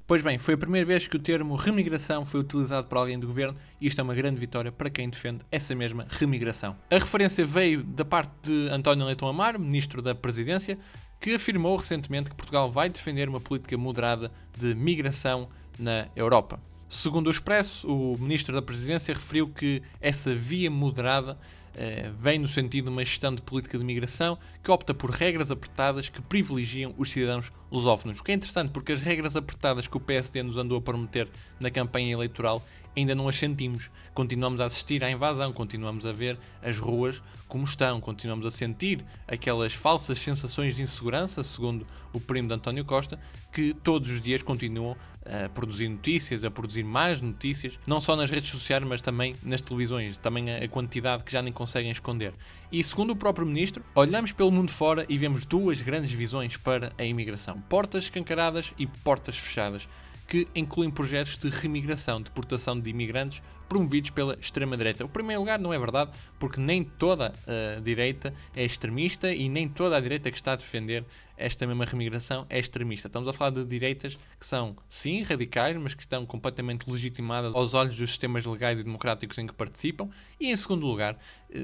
Pois bem, foi a primeira vez que o termo remigração foi utilizado por alguém do governo e isto é uma grande vitória para quem defende essa mesma remigração. A referência veio da parte de António Leitão Amaro, Ministro da Presidência, que afirmou recentemente que Portugal vai defender uma política moderada de migração na Europa. Segundo o Expresso, o Ministro da Presidência referiu que essa via moderada vem no sentido de uma gestão de política de migração que opta por regras apertadas que privilegiam os cidadãos lusófonos. O que é interessante porque as regras apertadas que o PSD nos andou a prometer na campanha eleitoral ainda não as sentimos. Continuamos a assistir à invasão, continuamos a ver as ruas como estão, continuamos a sentir aquelas falsas sensações de insegurança, segundo o primo de António Costa, que todos os dias continuam a produzir notícias, a produzir mais notícias, não só nas redes sociais, mas também nas televisões, também a quantidade que já nem conseguem esconder. E segundo o próprio Ministro, olhamos pelo mundo fora e vemos duas grandes visões para a imigração: portas escancaradas e portas fechadas, que incluem projetos de remigração, deportação de imigrantes promovidos pela extrema-direita. O primeiro lugar não é verdade, porque nem toda a direita é extremista e nem toda a direita que está a defender esta mesma remigração é extremista. Estamos a falar de direitas que são, sim, radicais, mas que estão completamente legitimadas aos olhos dos sistemas legais e democráticos em que participam. E em segundo lugar,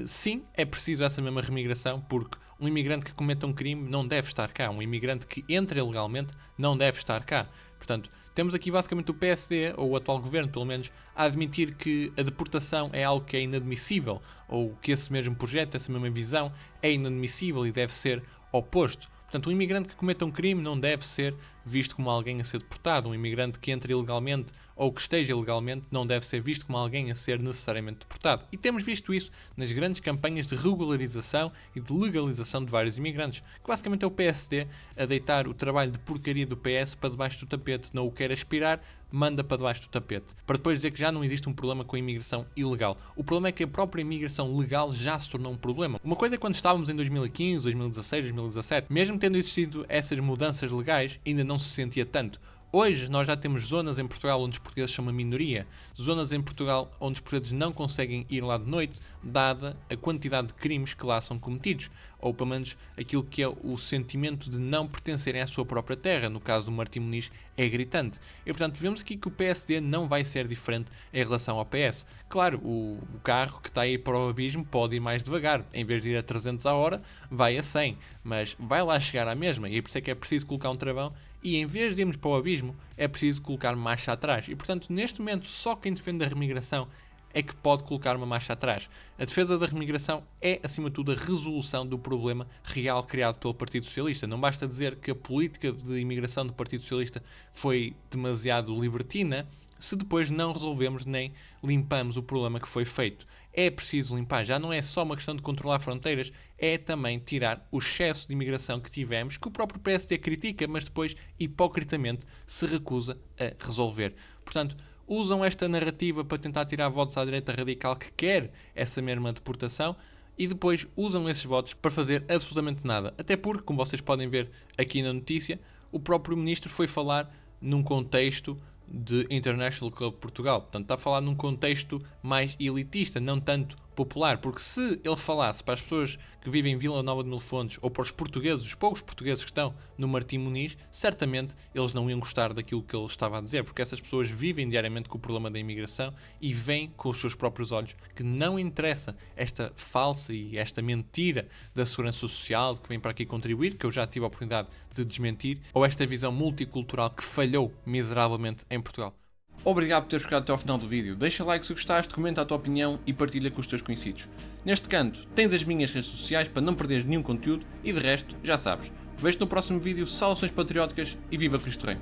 sim, é preciso essa mesma remigração, porque um imigrante que cometa um crime não deve estar cá. Um imigrante que entra ilegalmente não deve estar cá. Portanto, temos aqui basicamente o PSD, ou o atual governo pelo menos, a admitir que a deportação é algo que é inadmissível, ou que esse mesmo projeto, essa mesma visão é inadmissível e deve ser oposto. Portanto, um imigrante que cometa um crime não deve ser visto como alguém a ser deportado. Um imigrante que entre ilegalmente ou que esteja ilegalmente não deve ser visto como alguém a ser necessariamente deportado. E temos visto isso nas grandes campanhas de regularização e de legalização de vários imigrantes, que basicamente é o PSD a deitar o trabalho de porcaria do PS para debaixo do tapete. Não o quer aspirar, manda para debaixo do tapete, para depois dizer que já não existe um problema com a imigração ilegal. O problema é que a própria imigração legal já se tornou um problema. Uma coisa é quando estávamos em 2015, 2016, 2017, mesmo tendo existido essas mudanças legais, ainda não se sentia tanto. Hoje nós já temos zonas em Portugal onde os portugueses são uma minoria, zonas em Portugal onde os portugueses não conseguem ir lá de noite, dada a quantidade de crimes que lá são cometidos, ou pelo menos aquilo que é o sentimento de não pertencerem à sua própria terra. No caso do Martim Muniz é gritante. E portanto vemos aqui que o PSD não vai ser diferente em relação ao PS. Claro, o carro que está a ir para o abismo pode ir mais devagar, em vez de ir a 300 a hora, vai a 100, mas vai lá chegar à mesma, e por isso é que é preciso colocar um travão. E em vez de irmos para o abismo, é preciso colocar marcha atrás. E, portanto, neste momento, só quem defende a remigração é que pode colocar uma marcha atrás. A defesa da remigração é, acima de tudo, a resolução do problema real criado pelo Partido Socialista. Não basta dizer que a política de imigração do Partido Socialista foi demasiado libertina, se depois não resolvemos nem limpamos o problema que foi feito. É preciso limpar, já não é só uma questão de controlar fronteiras, é também tirar o excesso de imigração que tivemos, que o próprio PSD critica, mas depois hipocritamente se recusa a resolver. Portanto, usam esta narrativa para tentar tirar votos à direita radical que quer essa mesma deportação e depois usam esses votos para fazer absolutamente nada. Até porque, como vocês podem ver aqui na notícia, o próprio ministro foi falar num contexto de International Club Portugal. Portanto, está a falar num contexto mais elitista, não tanto popular, porque se ele falasse para as pessoas que vivem em Vila Nova de Mil Fontes ou para os portugueses, os poucos portugueses que estão no Martim Muniz, certamente eles não iam gostar daquilo que ele estava a dizer, porque essas pessoas vivem diariamente com o problema da imigração e veem com os seus próprios olhos que não interessa esta falsa e esta mentira da segurança social que vem para aqui contribuir, que eu já tive a oportunidade de desmentir, ou esta visão multicultural que falhou miseravelmente em Portugal. Obrigado por teres ficado até ao final do vídeo. Deixa like se gostaste, comenta a tua opinião e partilha com os teus conhecidos. Neste canto tens as minhas redes sociais para não perderes nenhum conteúdo e de resto, já sabes. Vejo-te no próximo vídeo, saudações patrióticas e viva Cristo Rei!